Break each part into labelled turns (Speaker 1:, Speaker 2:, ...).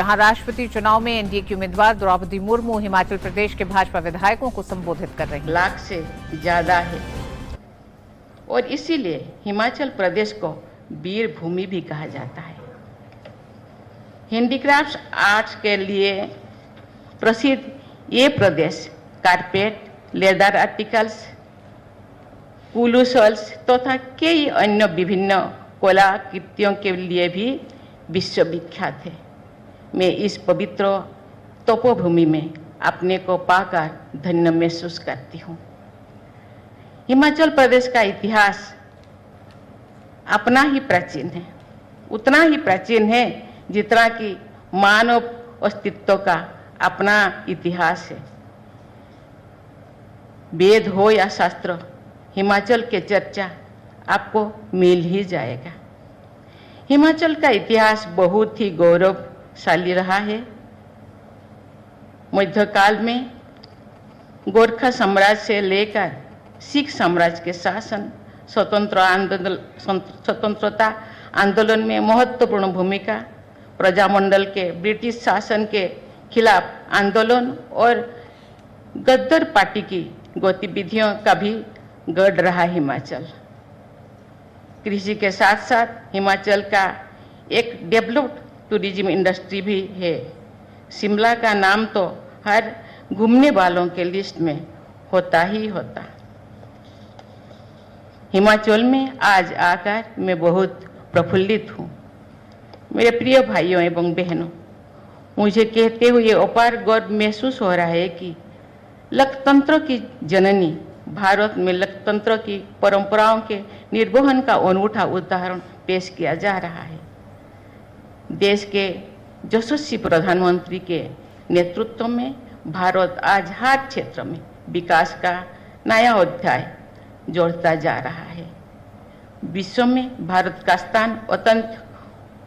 Speaker 1: जहां राष्ट्रपति चुनाव में एनडीए की उम्मीदवार द्रौपदी मुर्मू हिमाचल प्रदेश के भाजपा विधायकों को संबोधित कर रही हैं।
Speaker 2: लाख से ज्यादा है और इसीलिए हिमाचल प्रदेश को वीर भूमि भी कहा जाता है। हैंडीक्राफ्ट्स आर्ट्स के लिए प्रसिद्ध ये प्रदेश carpet, leather articles, Kullu shawls तथा कई अन्य विभिन्न कलाकृतियों के लिए भी विश्वविख्यात है। मैं इस पवित्र तपोभूमि में अपने को पाकर धन्य महसूस करती हूँ। हिमाचल प्रदेश का इतिहास अपना ही प्राचीन है, उतना ही प्राचीन है जितना कि मानव अस्तित्व का अपना इतिहास है। वेद हो या शास्त्र, हिमाचल के चर्चा आपको मिल ही जाएगा। हिमाचल का इतिहास बहुत ही गौरवशाली रहा है। मध्यकाल में गोरखा साम्राज्य से लेकर सिख साम्राज्य के शासन, स्वतंत्रता आंदोलन में महत्वपूर्ण भूमिका, प्रजामंडल के ब्रिटिश शासन के खिलाफ आंदोलन और गद्दर पार्टी की गतिविधियों का भी गढ़ रहा हिमाचल। कृषि के साथ साथ हिमाचल का एक डेवलप्ड टूरिज्म इंडस्ट्री भी है। शिमला का नाम तो हर घूमने वालों के लिस्ट में होता ही होता। हिमाचल में आज आकर मैं बहुत प्रफुल्लित हूँ। मेरे प्रिय भाइयों एवं बहनों, मुझे कहते हुए अपार गर्व महसूस हो रहा है कि लोकतंत्र की जननी भारत में लोकतंत्र की परंपराओं के निर्वहन का अनूठा उदाहरण पेश किया जा रहा है। देश के यशस्वी प्रधानमंत्री के नेतृत्व में भारत आज हर क्षेत्र में विकास का नया अध्याय जोड़ता जा रहा है। विश्व में भारत का स्थान अत्यंत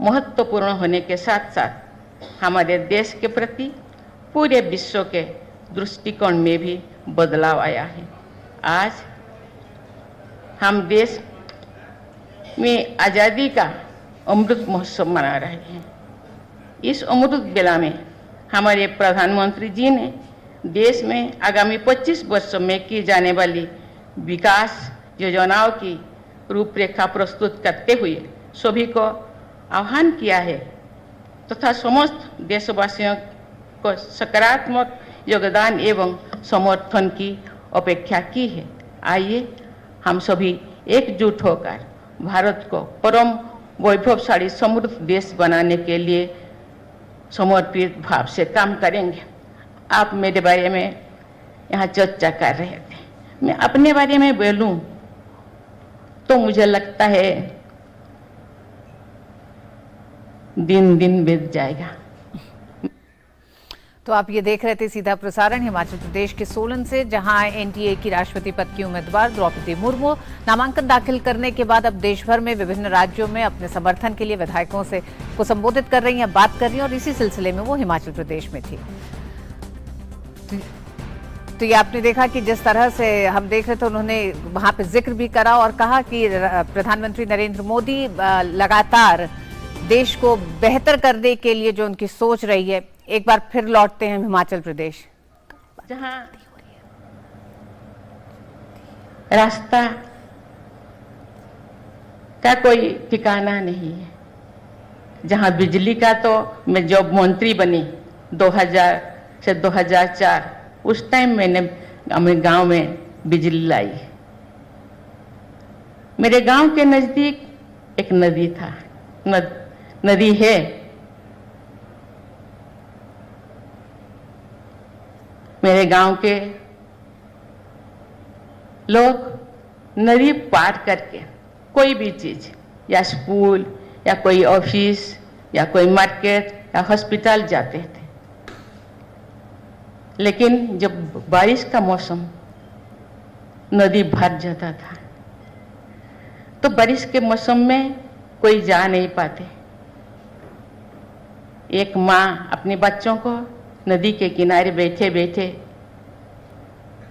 Speaker 2: महत्वपूर्ण होने के साथ साथ हमारे देश के प्रति पूरे विश्व के दृष्टिकोण में भी बदलाव आया है। आज हम देश में आज़ादी का अमृत महोत्सव मना रहे हैं। इस अमृत बेला में हमारे प्रधानमंत्री जी ने देश में आगामी 25 वर्षों में की जाने वाली विकास योजनाओं की रूपरेखा प्रस्तुत करते हुए सभी को आह्वान किया है तथा समस्त देशवासियों को सकारात्मक योगदान एवं समर्थन की अपेक्षा की है। आइए हम सभी एकजुट होकर भारत को परम वैभवशाली समृद्ध देश बनाने के लिए समर्पित भाव से काम करेंगे। आप मेरे बारे में यहाँ चर्चा कर रहे थे, मैं अपने बारे में बोलूं तो मुझे लगता है दिन दिन बीत जाएगा।
Speaker 1: तो आप ये देख रहे थे सीधा प्रसारण हिमाचल प्रदेश के सोलन से, जहां एनडीए की राष्ट्रपति पद की उम्मीदवार द्रौपदी मुर्मू नामांकन दाखिल करने के बाद अब देश भर में विभिन्न राज्यों में अपने समर्थन के लिए विधायकों से को संबोधित कर रही हैं, बात कर रही हैं और इसी सिलसिले में वो हिमाचल प्रदेश में थी। तो ये आपने देखा कि जिस तरह से हम देख रहे थे, उन्होंने वहां पे जिक्र भी करा और कहा कि प्रधानमंत्री नरेंद्र मोदी लगातार देश को बेहतर करने के लिए जो उनकी सोच रही है। एक बार फिर लौटते हैं हिमाचल प्रदेश,
Speaker 2: जहां रास्ता का कोई ठिकाना नहीं है, जहां बिजली का तो मैं जब मंत्री बनी 2000 से 2004 उस टाइम मैंने अपने गांव में बिजली लाई। मेरे गांव के नजदीक एक नदी था, नदी है। मेरे गांव के लोग नदी पार करके कोई भी चीज या स्कूल या कोई ऑफिस या कोई मार्केट या हॉस्पिटल जाते थे। लेकिन जब बारिश का मौसम नदी भर जाता था तो बारिश के मौसम में कोई जा नहीं पाते। एक माँ अपने बच्चों को नदी के किनारे बैठे बैठे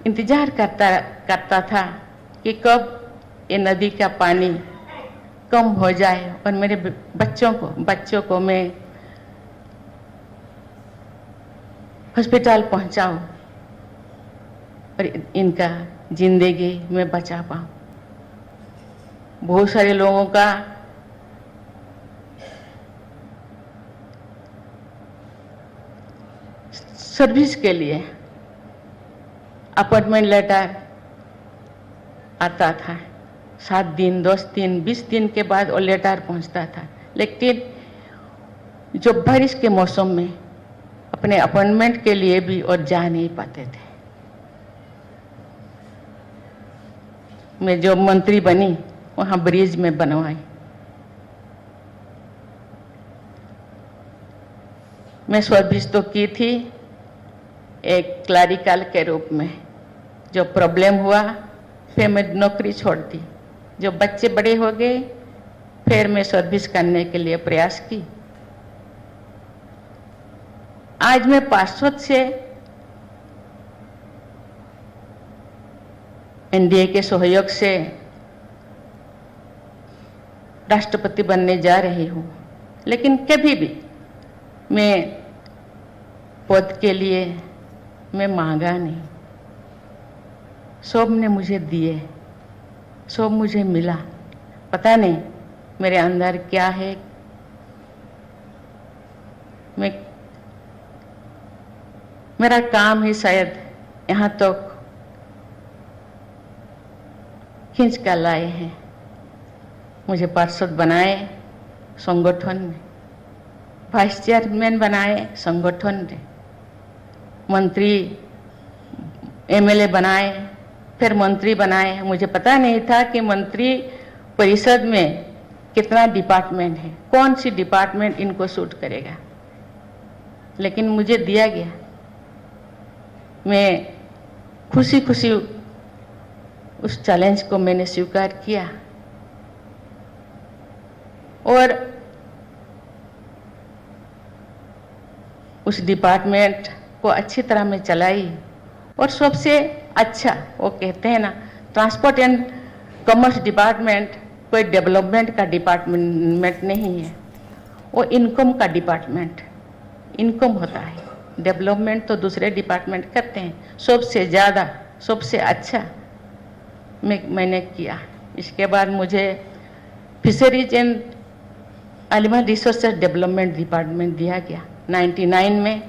Speaker 2: इंतजार करता था कि कब ये नदी का पानी कम हो जाए और मेरे बच्चों को मैं हॉस्पिटल पहुंचाओ और इनका जिंदगी में बचा पाऊं। बहुत सारे लोगों का सर्विस के लिए अपॉइंटमेंट लेटर आता था, 7 दिन, 10 दिन, 20 दिन के बाद वो लेटर पहुंचता था, लेकिन जो बारिश के मौसम में अपने अपॉइंटमेंट के लिए भी और जा नहीं पाते थे। मैं जो मंत्री बनी वहां ब्रिज में बनवाई। मैं सर्विस तो की थी एक क्लरिकल के रूप में। जो प्रॉब्लम हुआ फिर मैं नौकरी छोड़ दी। जो बच्चे बड़े हो गए फिर मैं सर्विस करने के लिए प्रयास की। आज मैं पार्षद से एनडीए के सहयोग से राष्ट्रपति बनने जा रही हूं, लेकिन कभी भी मैं पद के लिए मैं मांगा नहीं। सब ने मुझे दिए, सब मुझे मिला। पता नहीं मेरे अंदर क्या है। मेरा काम ही शायद यहाँ तक खींच कर लाए हैं। मुझे पार्षद बनाए संगठन ने, वाइस चेयरमैन बनाए संगठन ने, मंत्री एमएलए बनाए, फिर मंत्री बनाए। मुझे पता नहीं था कि मंत्री परिषद में कितना डिपार्टमेंट है, कौन सी डिपार्टमेंट इनको सूट करेगा, लेकिन मुझे दिया गया। मैं खुशी खुशी उस चैलेंज को मैंने स्वीकार किया और उस डिपार्टमेंट को अच्छी तरह में चलाई। और सबसे अच्छा, वो कहते हैं ना, ट्रांसपोर्ट एंड कॉमर्स डिपार्टमेंट कोई डेवलपमेंट का डिपार्टमेंट नहीं है, वो इनकम का डिपार्टमेंट, इनकम होता है। डेवलपमेंट तो दूसरे डिपार्टमेंट करते हैं। सबसे ज़्यादा, सबसे अच्छा मैंने किया। इसके बाद मुझे fisheries and animal resources development department दिया गया 99 में।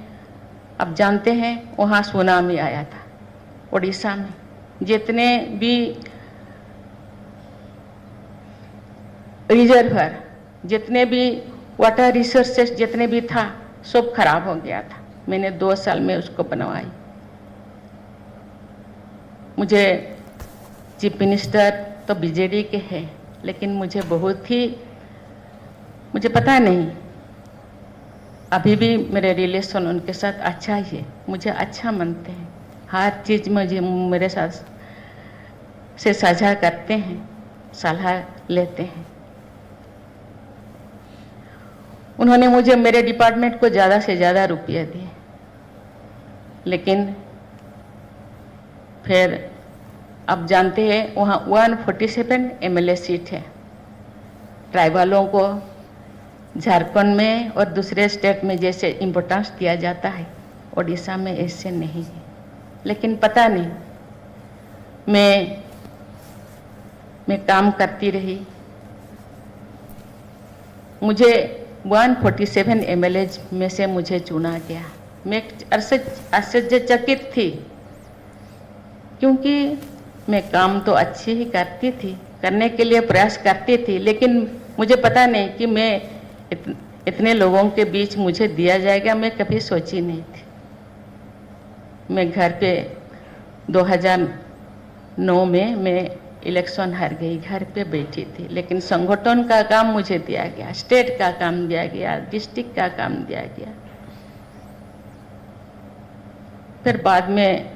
Speaker 2: अब जानते हैं वहाँ सुनामी आया था उड़ीसा में। जितने भी रिजर्वर, जितने भी वाटर रिसोर्सेज जितने भी था, सब खराब हो गया था। मैंने 2 साल में उसको बनवाई। मुझे चीफ मिनिस्टर तो बीजेडी के हैं, लेकिन मुझे बहुत ही, मुझे पता नहीं, अभी भी मेरे रिलेशन उनके साथ अच्छा ही है। मुझे अच्छा मानते हैं, हर चीज़ मुझे मेरे साथ से साझा करते हैं, सलाह लेते हैं। उन्होंने मुझे मेरे डिपार्टमेंट को ज़्यादा से ज़्यादा रुपया दिए, लेकिन फिर अब जानते हैं वहाँ 147 एमएलए सीट है। ट्राइबलों को झारखंड में और दूसरे स्टेट में जैसे इम्पोर्टेंस दिया जाता है, उड़ीसा में ऐसे नहीं है। लेकिन पता नहीं, मैं काम करती रही। मुझे 147 एमएलए में से मुझे चुना गया। मैं आश्चर्यचकित थी, क्योंकि मैं काम तो अच्छी ही करती थी, करने के लिए प्रयास करती थी, लेकिन मुझे पता नहीं कि मैं इतने लोगों के बीच मुझे दिया जाएगा। मैं कभी सोची नहीं थी। मैं घर पे 2009 में मैं इलेक्शन हार गई, घर पे बैठी थी, लेकिन संगठन का काम मुझे दिया गया, स्टेट का काम दिया गया, डिस्ट्रिक्ट का काम दिया गया। फिर बाद में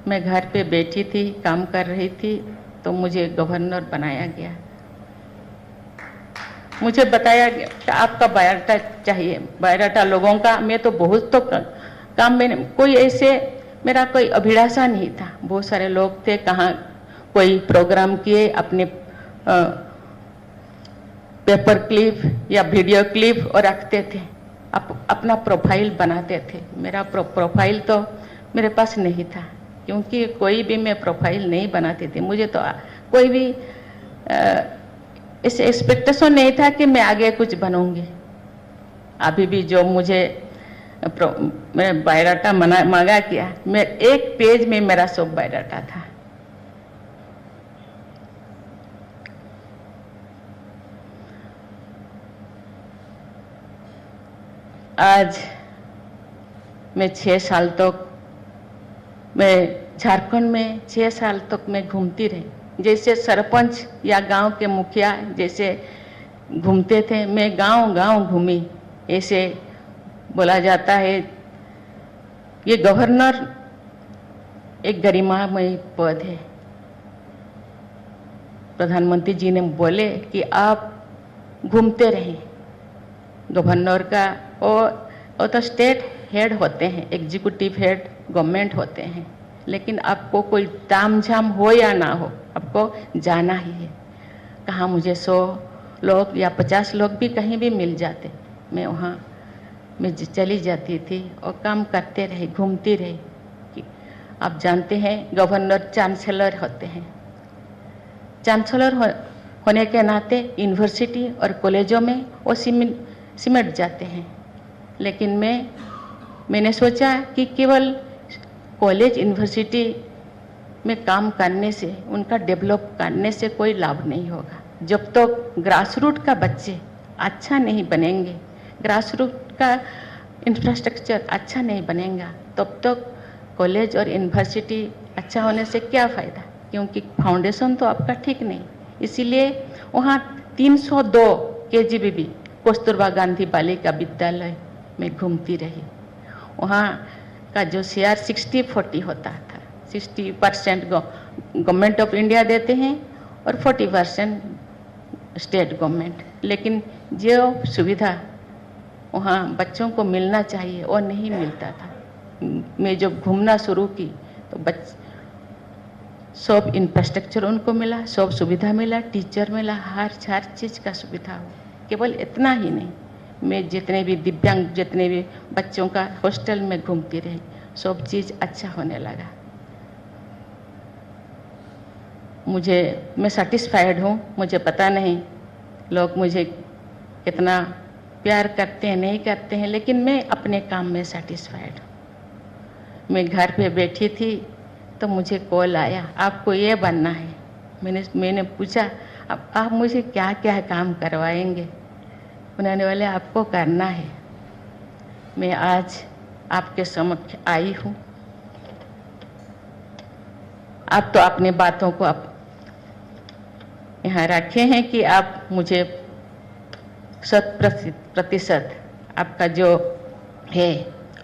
Speaker 2: मैं घर पे बैठी थी, काम कर रही थी, तो मुझे गवर्नर बनाया गया। मुझे बताया गया कि आपका बायोडाटा चाहिए, बायोडाटा लोगों का। मैं तो बहुत तो काम में कोई ऐसे मेरा कोई अभिलाषा नहीं था। बहुत सारे लोग थे, कहाँ कोई प्रोग्राम किए, अपने पेपर क्लिप या वीडियो क्लिप और रखते थे अपना प्रोफाइल बनाते थे। मेरा प्रोफाइल तो मेरे पास नहीं था, क्योंकि कोई भी मैं प्रोफाइल नहीं बनाती थी। मुझे तो कोई भी इस एक्सपेक्टेशन नहीं था कि मैं आगे कुछ बनूंगी। अभी भी जो मुझे मैं बायोडाटा मांगा किया, मैं एक पेज में मेरा सब बायोडाटा था। आज मैं 6 साल तक मैं झारखंड में 6 साल तक मैं घूमती रही। जैसे सरपंच या गांव के मुखिया जैसे घूमते थे, मैं गांव गांव घूमी। ऐसे बोला जाता है ये गवर्नर एक गरिमामय पद है। प्रधानमंत्री जी ने बोले कि आप घूमते रहें। गवर्नर का वो तो स्टेट हेड होते हैं, एग्जीक्यूटिव हेड गवर्नमेंट होते हैं, लेकिन आपको कोई तामझाम हो या ना हो, आपको जाना ही है। कहाँ मुझे 100 लोग या 50 लोग भी कहीं भी मिल जाते, मैं वहाँ मैं चली जाती थी और काम करते रही, घूमती रही। आप जानते हैं गवर्नर चांसलर होते हैं। चांसलर होने के नाते यूनिवर्सिटी और कॉलेजों में वो सिमट जाते हैं, लेकिन मैंने सोचा कि केवल कॉलेज यूनिवर्सिटी में काम करने से, उनका डेवलप करने से कोई लाभ नहीं होगा। जब तक तो ग्रास रूट का बच्चे अच्छा नहीं बनेंगे, ग्रास रूट का इंफ्रास्ट्रक्चर अच्छा नहीं बनेगा, तब तक कॉलेज और यूनिवर्सिटी अच्छा होने से क्या फ़ायदा, क्योंकि फाउंडेशन तो आपका ठीक नहीं। इसीलिए वहाँ 302 KGBB कस्तूरबा गांधी बालिका विद्यालय में घूमती रही। वहाँ का जो शेयर 60-40 होता था, 60% गवर्नमेंट ऑफ इंडिया देते हैं और 40% स्टेट गवर्नमेंट। लेकिन जो सुविधा वहाँ बच्चों को मिलना चाहिए वो नहीं मिलता था। मैं जब घूमना शुरू की तो सब इंफ्रास्ट्रक्चर उनको मिला, सब सुविधा मिला, टीचर मिला, हर चीज़ का सुविधा हो। केवल इतना ही नहीं, मैं जितने भी दिव्यांग जितने भी बच्चों का हॉस्टल में घूमती रही, सब चीज़ अच्छा होने लगा। मैं सेटिस्फाइड हूँ। मुझे पता नहीं लोग मुझे कितना प्यार करते हैं नहीं करते हैं, लेकिन मैं अपने काम में सेटिस्फाइड हूँ। मैं घर पे बैठी थी तो मुझे कॉल आया, आपको ये बनना है। मैंने पूछा अब आप मुझे क्या क्या काम करवाएंगे। उन्होंने बोले आपको करना है। मैं आज आपके समक्ष आई हूँ। आप तो अपनी बातों को आप यहाँ रखे हैं कि आप मुझे 100% आपका जो है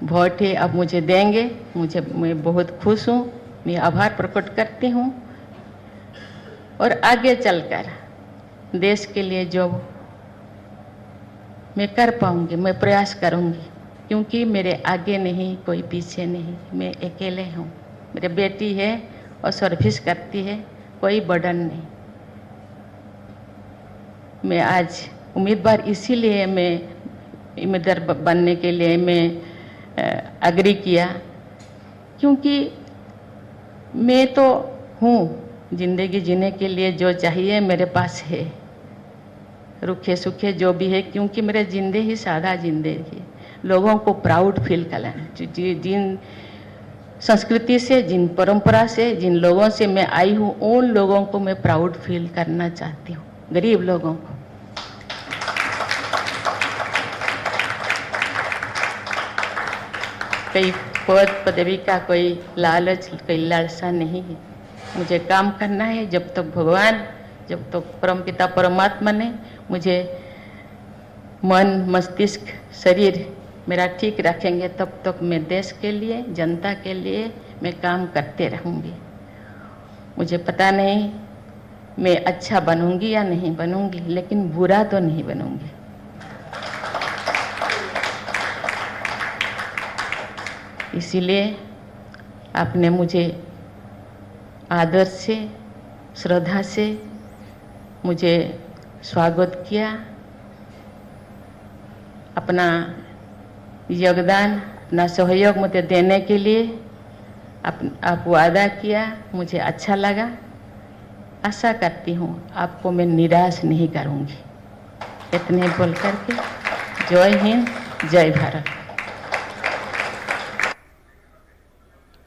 Speaker 2: वोट है आप मुझे देंगे। मैं बहुत खुश हूँ, मैं आभार प्रकट करती हूँ। और आगे चलकर देश के लिए जो मैं कर पाऊँगी, मैं प्रयास करूँगी, क्योंकि मेरे आगे नहीं कोई पीछे नहीं, मैं अकेले हूँ। मेरी बेटी है और सर्विस करती है, कोई बर्डन नहीं। मैं आज उम्मीदवार इसीलिए मैं उम्मीदवार बनने के लिए मैं एग्री किया, क्योंकि मैं तो हूँ, जिंदगी जीने के लिए जो चाहिए मेरे पास है, रुखे सूखे जो भी है, क्योंकि मेरे जिंदगी सादा जिंदगी है। लोगों को प्राउड फील कराना, जिन संस्कृति से, जिन परंपरा से, जिन लोगों से मैं आई हूँ, उन लोगों को मैं प्राउड फील करना चाहती हूँ, गरीब लोगों को। कोई पद पदवी का कोई लालच, कोई लालसा नहीं है। मुझे काम करना है। जब तक भगवान, जब तक परमपिता परमात्मा ने मुझे मन, मस्तिष्क, शरीर मेरा ठीक रखेंगे, तब तक मैं देश के लिए, जनता के लिए मैं काम करते रहूँगी। मुझे पता नहीं मैं अच्छा बनूंगी या नहीं बनूंगी, लेकिन बुरा तो नहीं बनूंगी। इसीलिए आपने मुझे आदर से, श्रद्धा से मुझे स्वागत किया, अपना योगदान, अपना सहयोग मुझे देने के लिए आप वादा किया, मुझे अच्छा लगा। आशा करती हूँ आपको मैं निराश नहीं करूँगी। इतने बोल करके जय हिंद, जय भारत।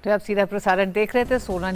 Speaker 1: तो आप सीधा प्रसारण देख रहे थे सोलन।